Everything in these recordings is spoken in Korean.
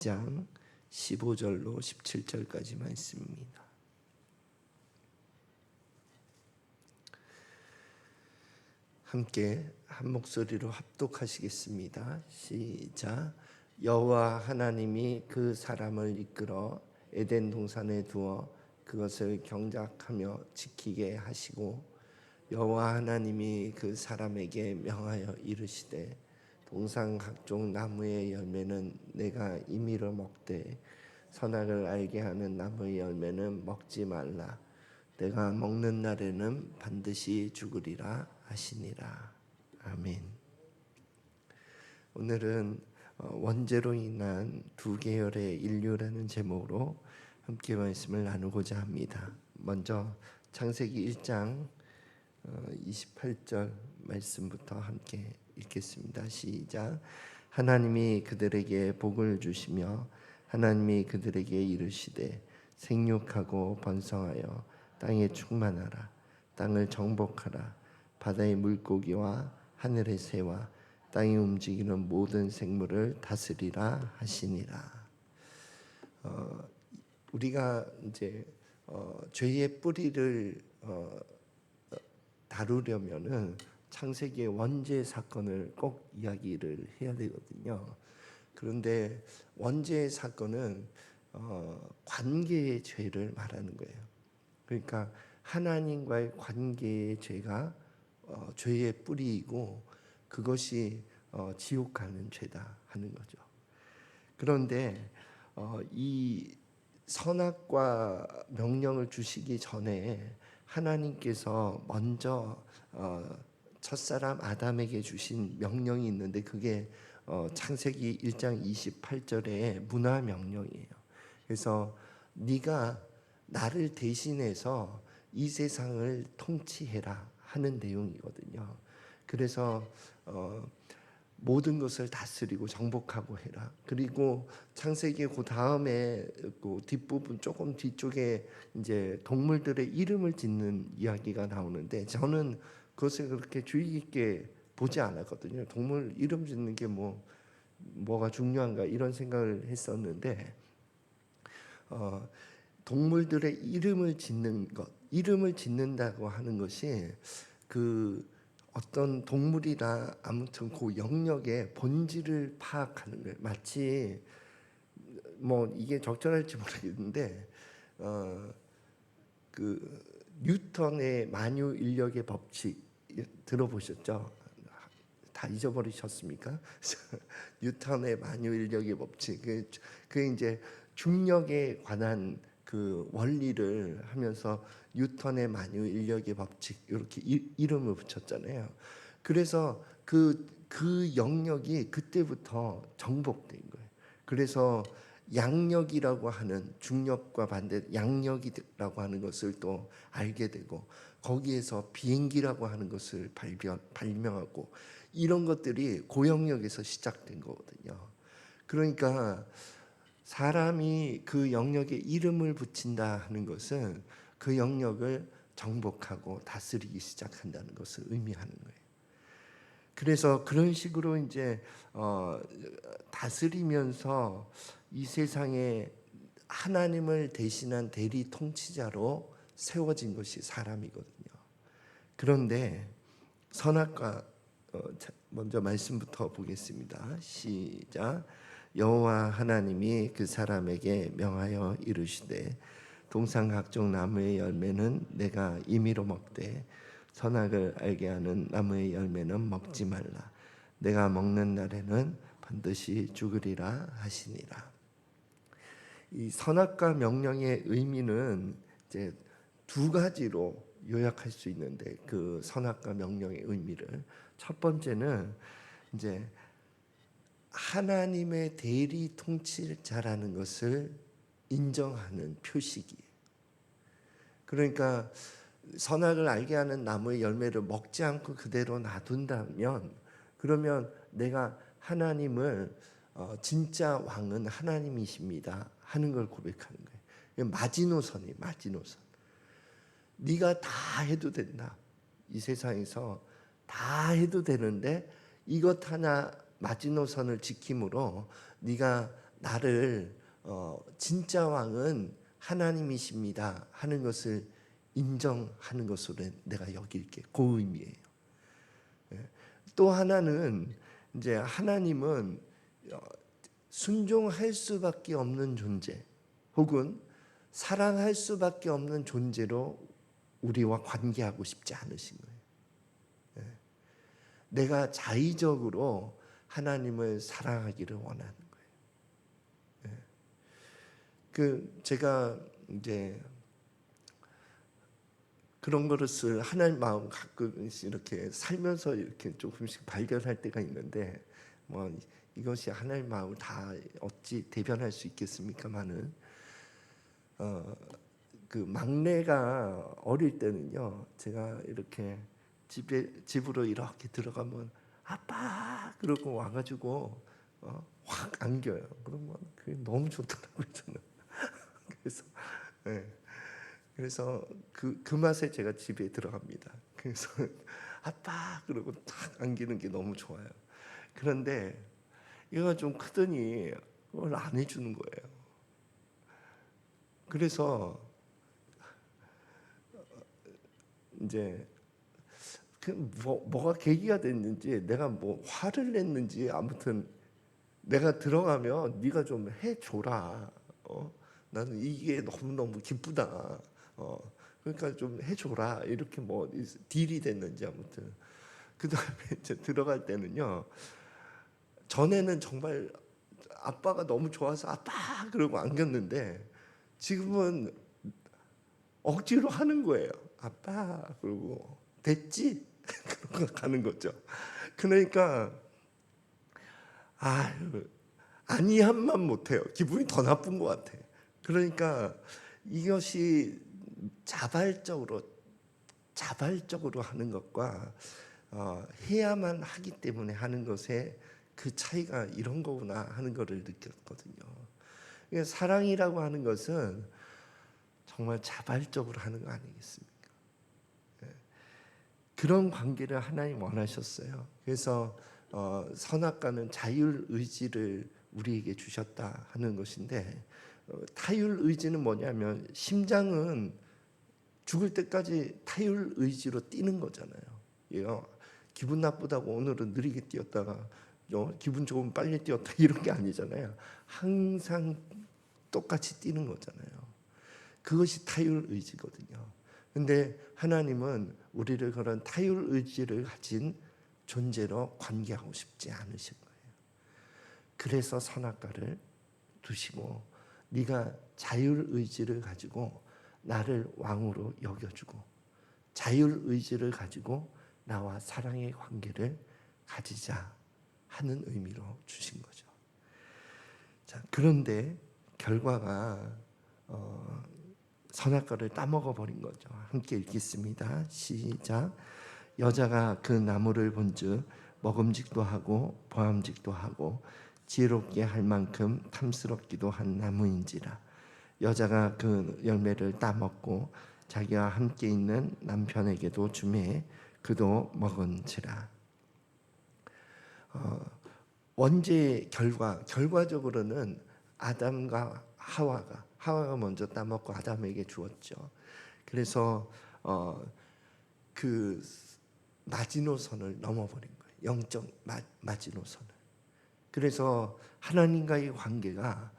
장 15절로 17절까지 말씀입니다. 함께 한 목소리로 합독하시겠습니다. 시작. 여호와 하나님이 그 사람을 이끌어 에덴 동산에 두어 그것을 경작하며 지키게 하시고, 여호와 하나님이 그 사람에게 명하여 이르시되, 동산 각종 나무의 열매는 내가 임의로 먹되 선악을 알게 하는 나무의 열매는 먹지 말라. 내가 먹는 날에는 반드시 죽으리라 하시니라. 아멘. 오늘은 원죄로 인한 두 계열의 인류라는 제목으로 함께 말씀을 나누고자 합니다. 먼저 창세기 1장 28절 말씀부터 함께 읽겠습니다. 시작. 하나님이 그들에게 복을 주시며 하나님이 그들에게 이르시되, 생육하고 번성하여 땅에 충만하라. 땅을 정복하라. 바다의 물고기와 하늘의 새와 땅이 움직이는 모든 생물을 다스리라 하시니라. 우리가 이제 죄의 뿌리를 다루려면은 창세기의 원죄 사건을 꼭 이야기를 해야 되거든요. 그런데 원죄 사건은 관계의 죄를 말하는 거예요. 그러니까 하나님과의 관계의 죄가 죄의 뿌리이고, 그것이 지옥 가는 죄다 하는 거죠. 그런데 이 선악과 명령을 주시기 전에 하나님께서 먼저 첫사람 아담에게 주신 명령이 있는데, 그게 창세기 1장 28절의 문화 명령이에요. 그래서 네가 나를 대신해서 이 세상을 통치해라 하는 내용이거든요. 그래서 모든 것을 다스리고 정복하고 해라. 그리고 창세기 그 다음에 그 뒷부분 조금 뒤쪽에 이제 동물들의 이름을 짓는 이야기가 나오는데, 저는 그것을 그렇게 주의 깊게 보지 않았거든요. 동물 이름 짓는 게 뭐가 중요한가 이런 생각을 했었는데, 동물들의 이름을 짓는 것, 이름을 짓는다고 하는 것이 그 어떤 동물이나 아무튼 그 영역의 본질을 파악하는 거예요. 마치 이게 적절할지 모르겠는데 그 뉴턴의 만유 인력의 법칙 들어보셨죠? 다 잊어버리셨습니까? 뉴턴의 만유 인력의 법칙, 그 이제 중력에 관한 그 원리를 하면서 뉴턴의 만유 인력의 법칙 이렇게 이름을 붙였잖아요. 그래서 그 영역이 그때부터 정복된 거예요. 그래서 양력이라고 하는, 중력과 반대 양력이라고 하는 것을 또 알게 되고, 거기에서 비행기라고 하는 것을 발명하고, 이런 것들이 고영역에서 시작된 거거든요. 그러니까 사람이 그 영역에 이름을 붙인다 하는 것은 그 영역을 정복하고 다스리기 시작한다는 것을 의미하는 거예요. 그래서 그런 식으로 이제 다스리면서 이 세상에 하나님을 대신한 대리 통치자로 세워진 것이 사람이거든요. 그런데 선악과 먼저 말씀부터 보겠습니다. 시작. 여호와 하나님이 그 사람에게 명하여 이르시되, 동산 각종 나무의 열매는 내가 임의로 먹되 선악을 알게 하는 나무의 열매는 먹지 말라. 내가 먹는 날에는 반드시 죽으리라 하시니라. 이 선악과 명령의 의미는 이제 두 가지로 요약할 수 있는데, 그 선악과 명령의 의미를 첫 번째는 이제 하나님의 대리 통치자라는 것을 인정하는 표식이에요. 그러니까 선악을 알게 하는 나무의 열매를 먹지 않고 그대로 놔둔다면, 그러면 내가 하나님을 진짜 왕은 하나님이십니다 하는 걸 고백하는 거예요. 마지노선이에요. 마지노선. 네가 다 해도 된다. 이 세상에서 다 해도 되는데 이것 하나 마지노선을 지킴으로 네가 나를 진짜 왕은 하나님이십니다 하는 것을 인정하는 것으로 내가 여길게. 그 의미예요. 또 하나는 이제 하나님은 순종할 수밖에 없는 존재 혹은 사랑할 수밖에 없는 존재로 우리와 관계하고 싶지 않으신 거예요. 내가 자의적으로 하나님을 사랑하기를 원하는 거예요. 제가 이제 그런 것을 하나님 마음 가끔씩 이렇게 살면서 이렇게 조금씩 발견할 때가 있는데, 뭐 이것이 하나님 마음을 다 어찌 대변할 수 있겠습니까마는, 그 막내가 어릴 때는요, 제가 이렇게 집으로 이렇게 들어가면 아빠 그러고 와가지고 확 안겨요. 그러면 그게 너무 좋더라고요 저는. 그래서 그래서 그 맛에 제가 집에 들어갑니다. 그래서 아빠 그러고 탁 안기는 게 너무 좋아요. 그런데 얘가 좀 크더니 그걸 안 해주는 거예요. 그래서 이제 뭐가 계기가 됐는지, 내가 뭐 화를 냈는지, 아무튼 내가 들어가면 네가 좀 해줘라. 나는 이게 너무너무 기쁘다. 그러니까 좀 해줘라. 이렇게 뭐 딜이 됐는지 아무튼. 그 다음에 이제 들어갈 때는요. 전에는 정말 아빠가 너무 좋아서 아빠 그러고 안겼는데 지금은 억지로 하는 거예요. 아빠 그러고 됐지? 그러고 가는 거죠. 그러니까 아니함만 못해요. 기분이 더 나쁜 것 같아. 그러니까 이것이 자발적으로 하는 것과 해야만 하기 때문에 하는 것에 그 차이가 이런 거구나 하는 거를 느꼈거든요. 그러니까 사랑이라고 하는 것은 정말 자발적으로 하는 거 아니겠습니까? 그런 관계를 하나님 원하셨어요. 그래서 선악과는 자율 의지를 우리에게 주셨다 하는 것인데, 타율 의지는 뭐냐면 심장은 죽을 때까지 타율 의지로 뛰는 거잖아요. 얘가 기분 나쁘다고 오늘은 느리게 뛰었다가 기분 좋으면 빨리 뛰었다 이런 게 아니잖아요. 항상 똑같이 뛰는 거잖아요. 그것이 타율 의지거든요. 근데 하나님은 우리를 그런 타율 의지를 가진 존재로 관계하고 싶지 않으신 거예요. 그래서 선악과를 두시고 네가 자율 의지를 가지고 나를 왕으로 여겨주고 자율 의지를 가지고 나와 사랑의 관계를 가지자 하는 의미로 주신 거죠. 자, 그런데 결과가 선악과를 따먹어 버린 거죠. 함께 읽겠습니다. 시작. 여자가 그 나무를 본즉 먹음직도 하고 보암직도 하고 지혜롭게 할 만큼 탐스럽기도 한 나무인지라. 여자가 그 열매를 따먹고 자기와 함께 있는 남편에게도 주매 그도 먹은지라. 원죄의 결과적으로는 아담과 하와가 먼저 따먹고 아담에게 주었죠. 그래서 그 마지노선을 넘어버린 거예요. 영적 마지노선을. 그래서 하나님과의 관계가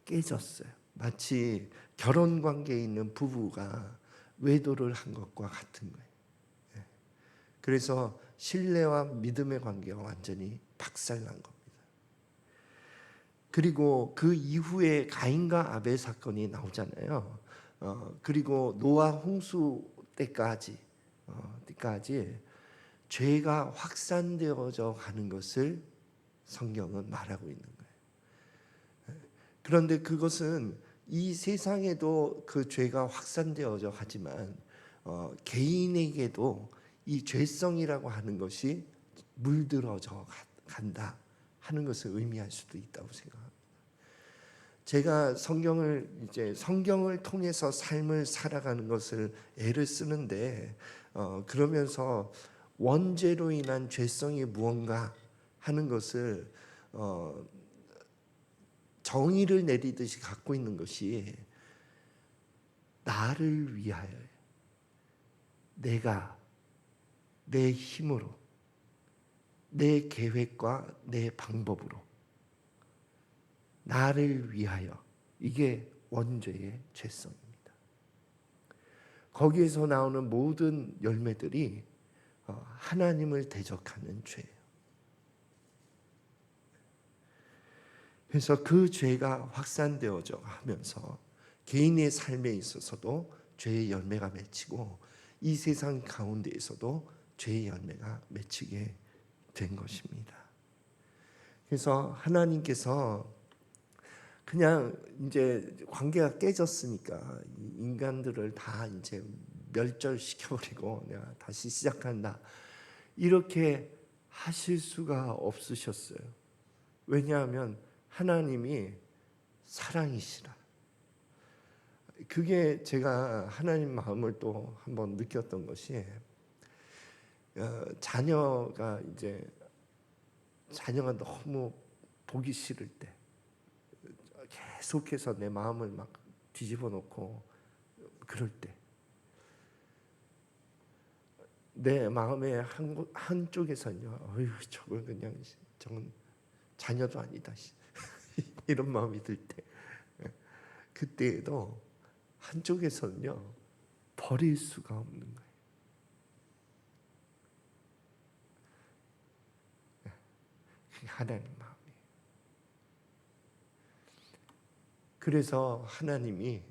깨졌어요. 마치 결혼 관계에 있는 부부가 외도를 한 것과 같은 거예요. 그래서 신뢰와 믿음의 관계가 완전히 박살난 겁니다. 그리고 그 이후에 가인과 아벨 사건이 나오잖아요. 그리고 노아 홍수 때까지 죄가 확산되어져 가는 것을 성경은 말하고 있는 거예요. 그런데 그것은 이 세상에도 그 죄가 확산되어져 가지만 개인에게도 이 죄성이라고 하는 것이 물들어져 간다 하는 것을 의미할 수도 있다고 생각합니다. 제가 성경을 통해서 삶을 살아가는 것을 애를 쓰는데 그러면서 원죄로 인한 죄성이 무언가 하는 것을 정의를 내리듯이 갖고 있는 것이 나를 위하여 내가 내 힘으로 내 계획과 내 방법으로 나를 위하여, 이게 원죄의 죄성입니다. 거기에서 나오는 모든 열매들이 하나님을 대적하는 죄예요. 그래서 그 죄가 확산되어져 하면서 개인의 삶에 있어서도 죄의 열매가 맺히고 이 세상 가운데에서도 죄의 열매가 맺히게 된 것입니다. 그래서 하나님께서 그냥 이제 관계가 깨졌으니까 인간들을 다 이제 멸절시켜버리고 내가 다시 시작한다, 이렇게 하실 수가 없으셨어요. 왜냐하면 하나님이 사랑이시라. 그게 제가 하나님 마음을 또 한번 느꼈던 것이, 자녀가 너무 보기 싫을 때 계속해서 내 마음을 막 뒤집어 놓고 그럴 때 내 마음의 한쪽에서는요, 어휴 저건 자녀도 아니다 이런 마음이 들 때, 그때에도 한쪽에서는요 버릴 수가 없는 거예요. 그게 하나님 마음이에요. 그래서 하나님이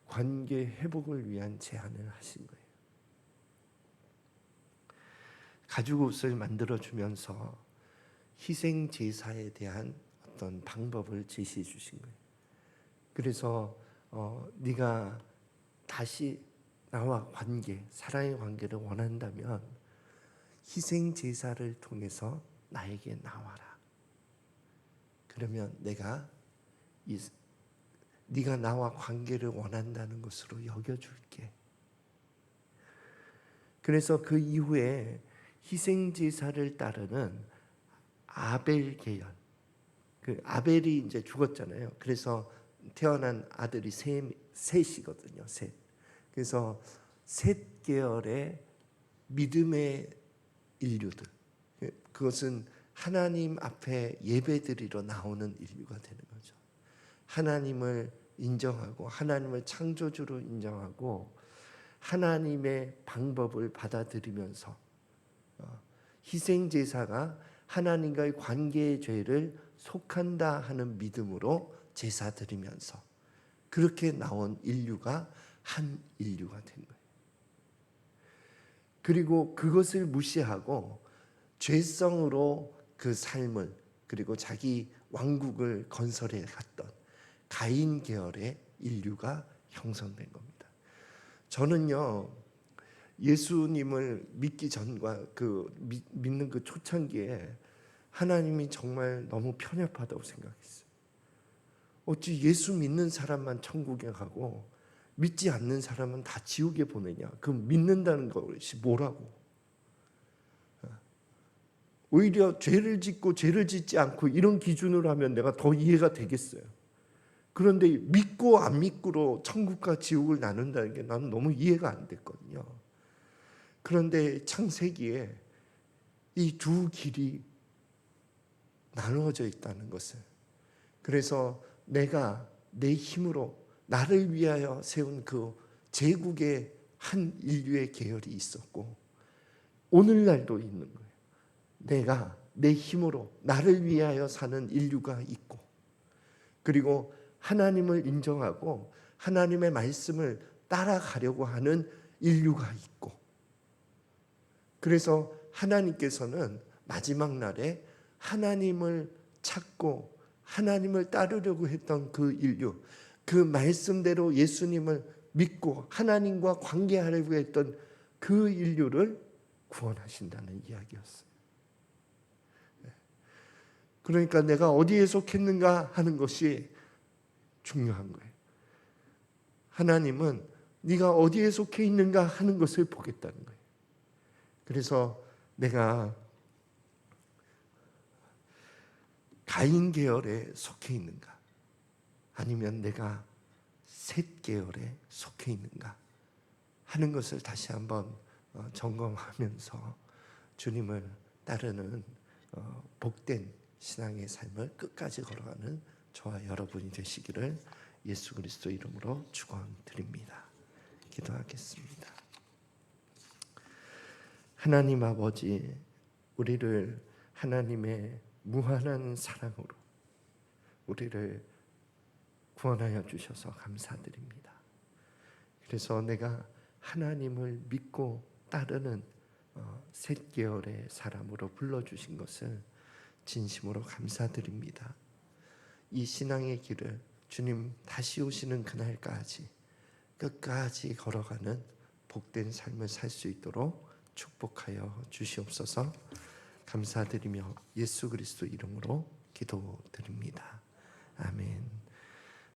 관계 회복을 위한 제안을 하신 거예요. 가죽옷을 만들어주면서 희생 제사에 대한 어떤 방법을 제시해 주신 거예요. 그래서 네가 다시 나와 사랑의 관계를 원한다면 희생 제사를 통해서 나에게 나와라. 그러면 내가 네가 나와 관계를 원한다는 것으로 여겨줄게. 그래서 그 이후에 희생 제사를 따르는 아벨 계열, 그 아벨이 이제 죽었잖아요. 그래서 태어난 아들이 셋이거든요. 셋. 그래서 셋 계열의 믿음의 인류들, 그것은 하나님 앞에 예배드리러 나오는 인류가 되는 거죠. 하나님을 인정하고 하나님을 창조주로 인정하고 하나님의 방법을 받아들이면서 희생제사가 하나님과의 관계의 죄를 속한다 하는 믿음으로 제사 드리면서 그렇게 나온 인류가 한 인류가 된 거예요. 그리고 그것을 무시하고 죄성으로 그 삶을, 그리고 자기 왕국을 건설해 갔던 가인 계열의 인류가 형성된 겁니다. 저는요, 예수님을 믿기 전과 믿는 그 초창기에 하나님이 정말 너무 편협하다고 생각했어요. 어찌 예수 믿는 사람만 천국에 가고 믿지 않는 사람은 다 지옥에 보내냐? 그럼 믿는다는 것이 뭐라고? 오히려 죄를 짓고 죄를 짓지 않고 이런 기준으로 하면 내가 더 이해가 되겠어요. 그런데 믿고 안 믿고로 천국과 지옥을 나눈다는 게 나는 너무 이해가 안 됐거든요. 그런데 창세기에 이 두 길이 나누어져 있다는 것을, 그래서 내가 내 힘으로 나를 위하여 세운 그 제국의 한 인류의 계열이 있었고 오늘날도 있는 거예요. 내가 내 힘으로 나를 위하여 사는 인류가 있고, 그리고 하나님을 인정하고 하나님의 말씀을 따라가려고 하는 인류가 있고, 그래서 하나님께서는 마지막 날에 하나님을 찾고 하나님을 따르려고 했던 그 인류, 그 말씀대로 예수님을 믿고 하나님과 관계하려고 했던 그 인류를 구원하신다는 이야기였어요. 그러니까 내가 어디에 속했는가 하는 것이 중요한 거예요. 하나님은 네가 어디에 속해 있는가 하는 것을 보겠다는 거예요. 그래서 내가 가인 계열에 속해 있는가, 아니면 내가 셋 계열에 속해 있는가 하는 것을 다시 한번 점검하면서 주님을 따르는 복된 신앙의 삶을 끝까지 걸어가는 저와 여러분이 되시기를 예수 그리스도 이름으로 축원드립니다. 기도하겠습니다. 하나님 아버지, 우리를 하나님의 무한한 사랑으로 우리를 구원하여 주셔서 감사드립니다. 그래서 내가 하나님을 믿고 따르는 셋 계열의 사람으로 불러주신 것을 진심으로 감사드립니다. 이 신앙의 길을 주님 다시 오시는 그날까지 끝까지 걸어가는 복된 삶을 살 수 있도록 축복하여 주시옵소서. 감사드리며 예수 그리스도 이름으로 기도드립니다. 아멘.